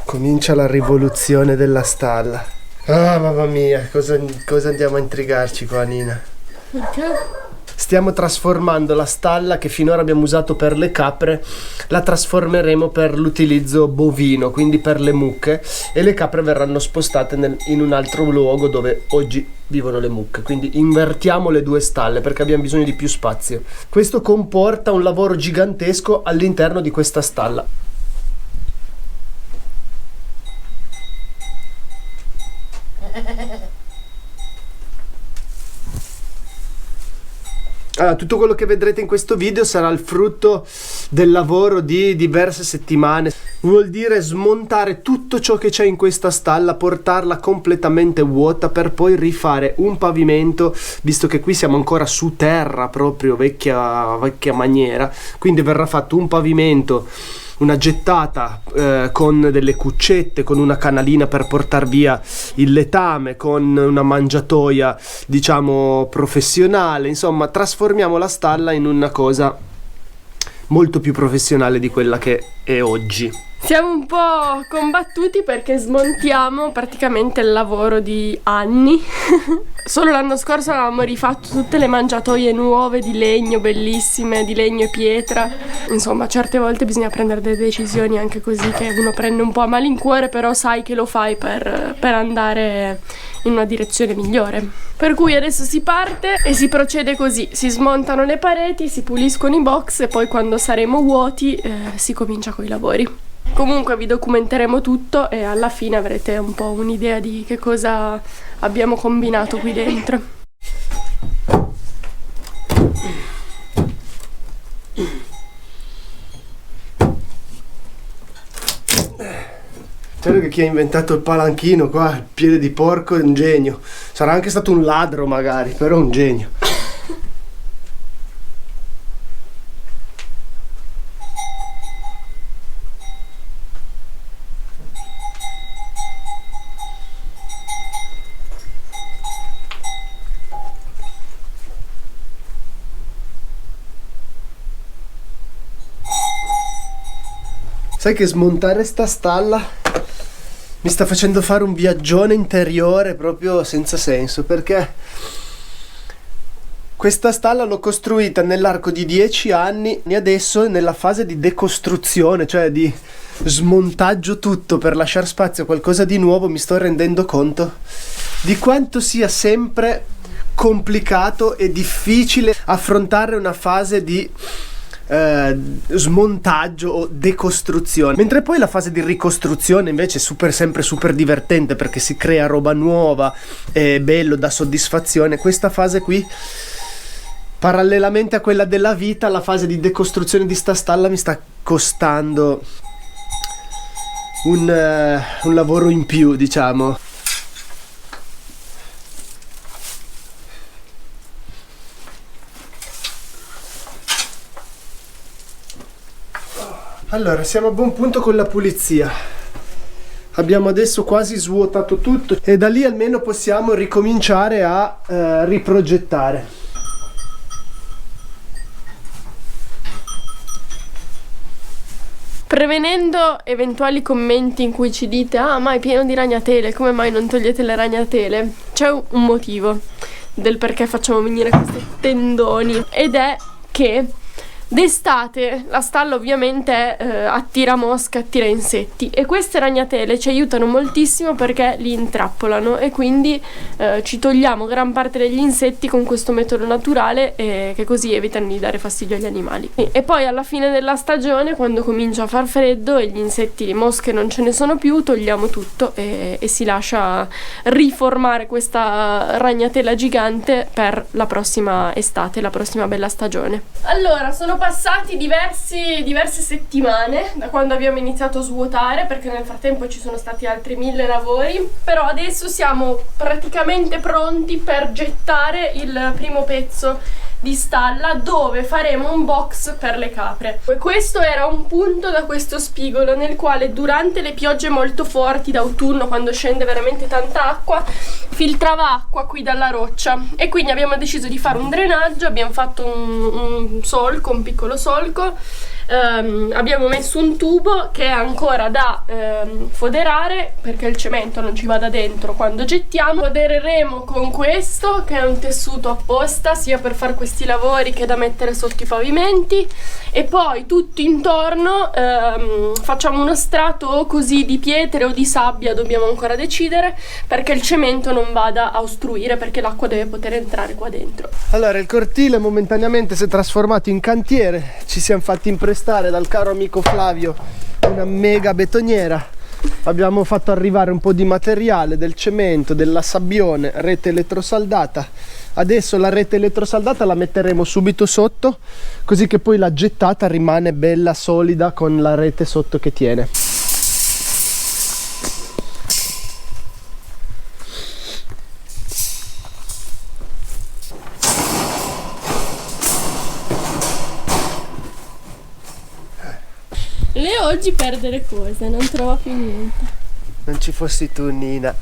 Comincia la rivoluzione della stalla. Ah, mamma mia, cosa andiamo a intrigarci qua, Nina? Perché? Stiamo trasformando la stalla che finora abbiamo usato per le capre, la trasformeremo per l'utilizzo bovino, quindi per le mucche, e le capre verranno spostate in un altro luogo dove oggi vivono le mucche. Quindi invertiamo le due stalle perché abbiamo bisogno di più spazio. Questo comporta un lavoro gigantesco all'interno di questa stalla. Allora, tutto quello che vedrete in questo video sarà il frutto del lavoro di diverse settimane. Vuol dire smontare tutto ciò che c'è in questa stalla, portarla completamente vuota per poi rifare un pavimento, visto che qui siamo ancora su terra, proprio vecchia maniera. Quindi verrà fatto un pavimento, una gettata con delle cuccette, con una canalina per portare via il letame, con una mangiatoia diciamo professionale. Insomma, trasformiamo la stalla in una cosa molto più professionale di quella che è oggi. Siamo un po' combattuti perché smontiamo praticamente il lavoro di anni. Solo l'anno scorso avevamo rifatto tutte le mangiatoie nuove di legno, bellissime, di legno e pietra. Insomma, certe volte bisogna prendere delle decisioni anche così, che uno prende un po' a malincuore, però sai che lo fai per andare in una direzione migliore. Per cui adesso si parte e si procede così: si smontano le pareti, si puliscono i box e poi quando saremo vuoti si comincia con i lavori. Comunque vi documenteremo tutto e alla fine avrete un po' un'idea di che cosa abbiamo combinato qui dentro. Spero che chi ha inventato il palanchino qua, il piede di porco, è un genio. Sarà anche stato un ladro magari, però un genio. Sai che smontare sta stalla mi sta facendo fare un viaggione interiore proprio senza senso, perché questa stalla l'ho costruita nell'arco di 10 anni e adesso è nella fase di decostruzione, cioè di smontaggio tutto per lasciare spazio a qualcosa di nuovo. Mi sto rendendo conto di quanto sia sempre complicato e difficile affrontare una fase di smontaggio o decostruzione, mentre poi la fase di ricostruzione invece è sempre super divertente perché si crea roba nuova, è bello, dà soddisfazione. Questa fase qui, parallelamente a quella della vita, la fase di decostruzione di sta stalla mi sta costando un lavoro in più, diciamo. Allora, siamo a buon punto con la pulizia. Abbiamo adesso quasi svuotato tutto e da lì almeno possiamo ricominciare a riprogettare. Prevenendo eventuali commenti in cui ci dite: ah, ma è pieno di ragnatele, come mai non togliete le ragnatele? C'è un motivo del perché facciamo venire questi tendoni, ed è che d'estate la stalla ovviamente attira mosche, attira insetti, e queste ragnatele ci aiutano moltissimo perché li intrappolano e quindi ci togliamo gran parte degli insetti con questo metodo naturale, che così evitano di dare fastidio agli animali. E poi alla fine della stagione, quando comincia a far freddo e gli insetti, le mosche non ce ne sono più, togliamo tutto e si lascia riformare questa ragnatela gigante per la prossima estate, la prossima bella stagione. Allora, sono passati diverse settimane da quando abbiamo iniziato a svuotare, perché nel frattempo ci sono stati altri 1000 lavori, però adesso siamo praticamente pronti per gettare il primo pezzo di stalla dove faremo un box per le capre. E questo era un punto da questo spigolo nel quale durante le piogge molto forti d'autunno, quando scende veramente tanta acqua, filtrava acqua qui dalla roccia, e quindi abbiamo deciso di fare un drenaggio. Abbiamo fatto un solco, un piccolo solco, abbiamo messo un tubo che è ancora da foderare, perché il cemento non ci vada dentro quando gettiamo. Fodereremo con questo, che è un tessuto apposta sia per fare questi lavori che da mettere sotto i pavimenti, e poi tutto intorno facciamo uno strato così di pietre o di sabbia, dobbiamo ancora decidere, perché il cemento non vada a ostruire, perché l'acqua deve poter entrare qua dentro. Allora, il cortile momentaneamente si è trasformato in cantiere. Ci siamo fatti imprestare dal caro amico Flavio una mega betoniera. Abbiamo fatto arrivare un po' di materiale, del cemento, della sabbione, rete elettrosaldata. Adesso la rete elettrosaldata la metteremo subito sotto, così che poi la gettata rimane bella solida con la rete sotto che tiene. Leo oggi perde le cose, non trova più niente. Non ci fossi tu, Nina.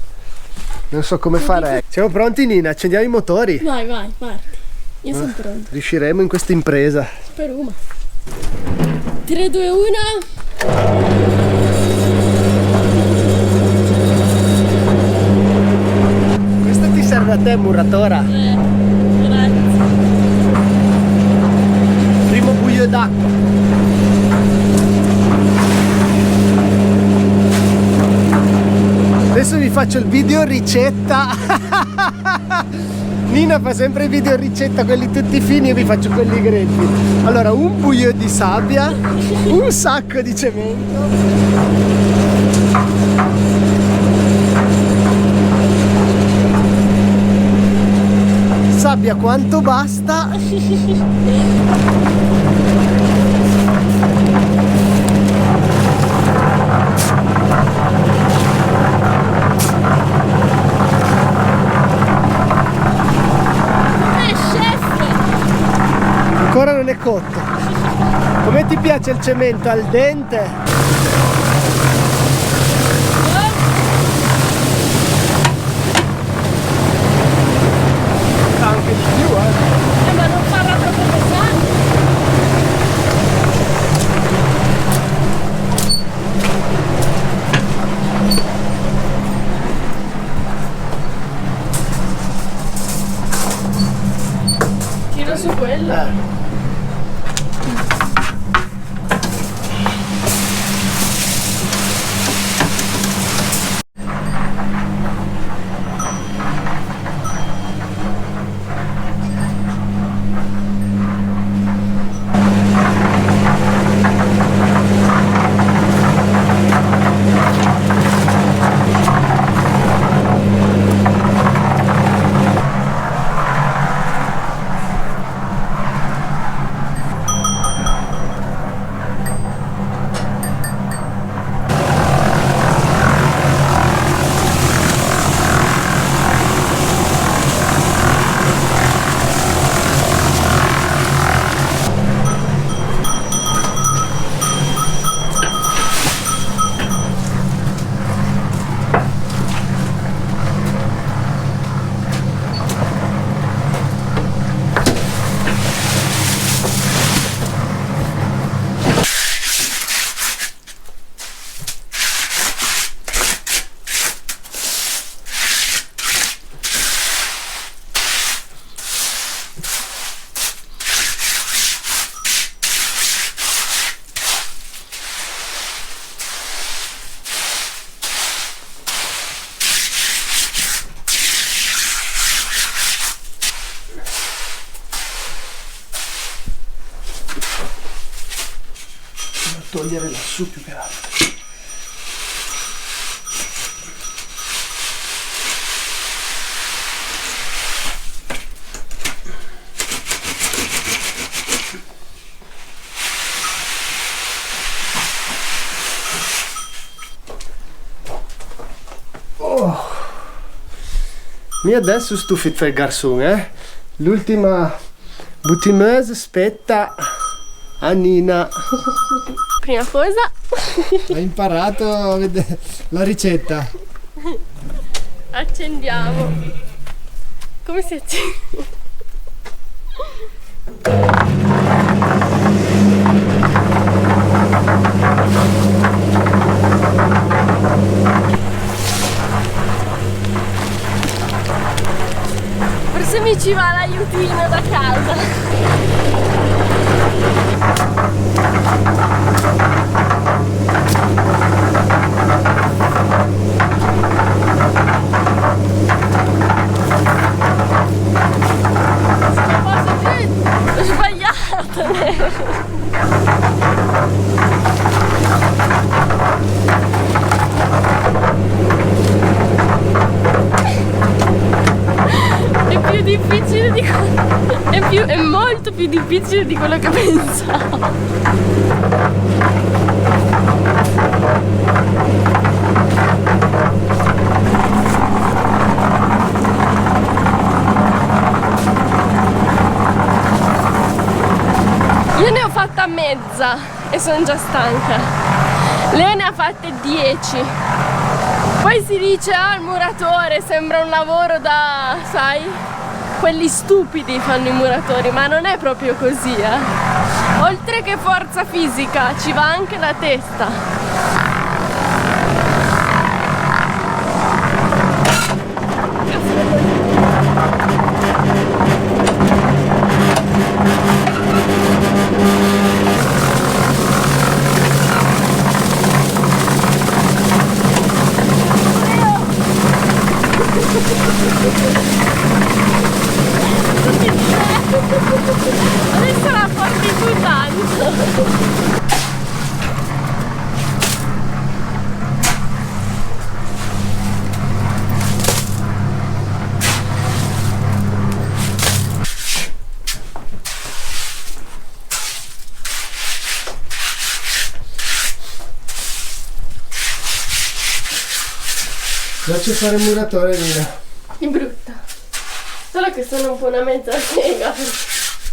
Non so come fare. Siamo pronti, Nina? Accendiamo i motori? Vai, parti. Io sono pronta. Riusciremo in questa impresa? Spero. 3, 2, 1. Questo ti serve a te, muratora? Grazie. Primo buio d'acqua. Adesso vi faccio il video ricetta. Nina fa sempre i video ricetta, quelli tutti fini, io vi faccio quelli grezzi. Allora, un buio di sabbia, un sacco di cemento, sabbia quanto basta. Ancora non è cotto. Come ti piace il cemento al dente? Anche di più, Ma non farla troppo pesante. Tiro su quella. Togliere lassù più che altro. Oh. Mi adesso stufit per il garçon, L'ultima butimeuse spetta a Nina. Prima cosa Hai imparato la ricetta? accendiamo. Come si accende? ci va l'aiutino da casa. Ho sbagliato. È più difficile di è molto più difficile di quello che pensavo. Io ne ho fatta mezza e sono già stanca. Lei ne ha fatte 10. Poi si dice, ah, il muratore sembra un lavoro da, sai, quelli stupidi fanno i muratori, ma non è proprio così, Oltre che forza fisica, ci va anche la testa. Adesso la porti tu tanto. Lascia fare il muratore, Nina. È brutta. Solo che sono un po' una mezza sega.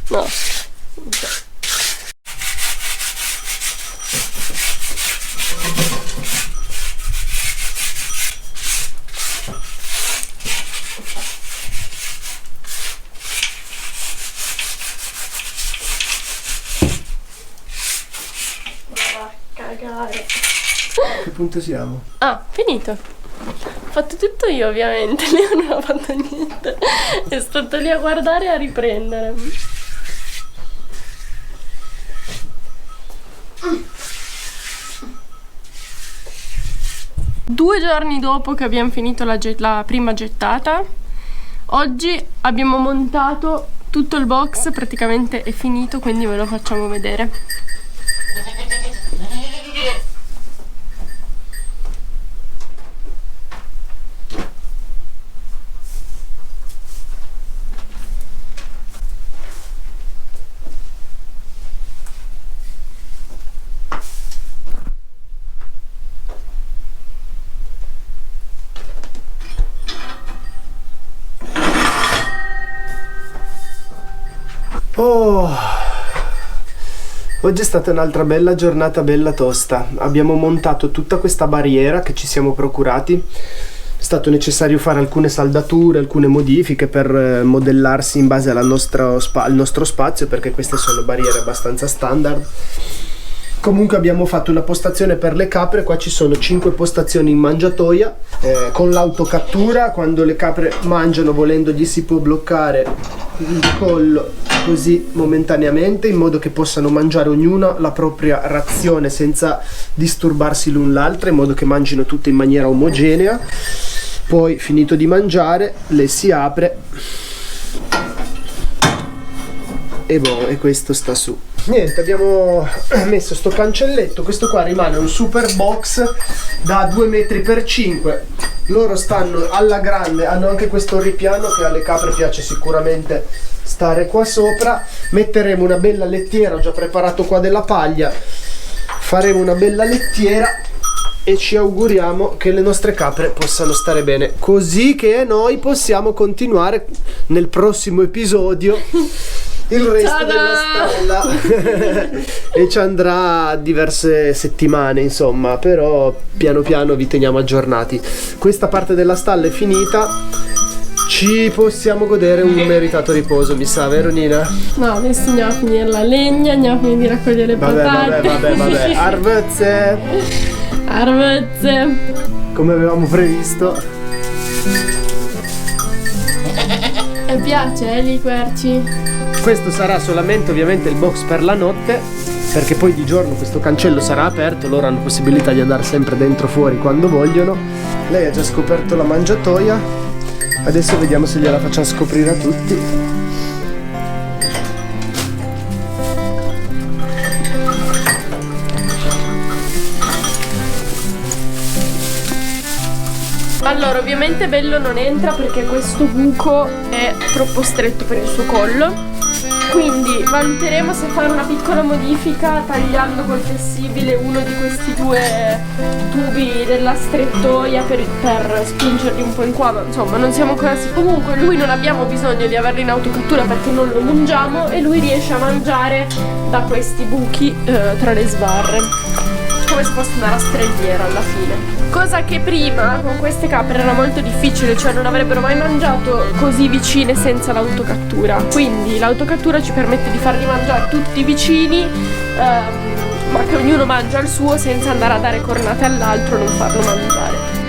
No. Va a cagare. Che punto siamo? Ah, finito. Ho fatto tutto io, ovviamente. Leo non ha fatto niente. È stato lì a guardare e a riprendere. Due giorni dopo che abbiamo finito la prima gettata, oggi abbiamo montato tutto il box, praticamente è finito, quindi ve lo facciamo vedere. Oh, oggi è stata un'altra bella giornata, bella tosta. Abbiamo montato tutta questa barriera che ci siamo procurati. È stato necessario fare alcune saldature, alcune modifiche per modellarsi in base al nostro spazio, perché queste sono barriere abbastanza standard. Comunque abbiamo fatto una postazione per le capre. Qua ci sono 5 postazioni in mangiatoia con l'autocattura. Quando le capre mangiano, volendo, gli si può bloccare il collo così momentaneamente, in modo che possano mangiare ognuna la propria razione senza disturbarsi l'un l'altra, in modo che mangino tutte in maniera omogenea. Poi, finito di mangiare, le si apre e questo sta su. Niente, abbiamo messo sto cancelletto. Questo qua rimane un super box da 2 metri per 5. Loro stanno alla grande, hanno anche questo ripiano che alle capre piace sicuramente stare qua sopra. Metteremo una bella lettiera, ho già preparato qua della paglia, faremo una bella lettiera e ci auguriamo che le nostre capre possano stare bene, così che noi possiamo continuare nel prossimo episodio il resto della stalla e ci andrà diverse settimane, insomma, però piano piano vi teniamo aggiornati. Questa parte della stalla è finita, ci possiamo godere un meritato riposo, mi sa, vero Nina? No, adesso andiamo a finire la legna, andiamo a finire di raccogliere le patate. Vabbè. Arvezze! Arvezze! Come avevamo previsto. È piace, li querci. Questo sarà solamente ovviamente il box per la notte, perché poi di giorno questo cancello sarà aperto, loro hanno possibilità di andare sempre dentro fuori quando vogliono. Lei ha già scoperto la mangiatoia, adesso vediamo se gliela facciamo scoprire a tutti. Allora, ovviamente Bello non entra perché questo buco è troppo stretto per il suo collo, quindi valuteremo se fare una piccola modifica tagliando col flessibile uno di questi due tubi della strettoia per spingerli un po' in qua, ma insomma non siamo ancora sicuri. Comunque lui non abbiamo bisogno di averlo in autocattura perché non lo mungiamo e lui riesce a mangiare da questi buchi tra le sbarre, come se fosse una rastrelliera alla fine. Cosa che prima con queste capre era molto difficile, cioè non avrebbero mai mangiato così vicine senza l'autocattura. Quindi l'autocattura ci permette di farli mangiare tutti vicini, ma che ognuno mangia il suo senza andare a dare cornate all'altro, non farlo mangiare.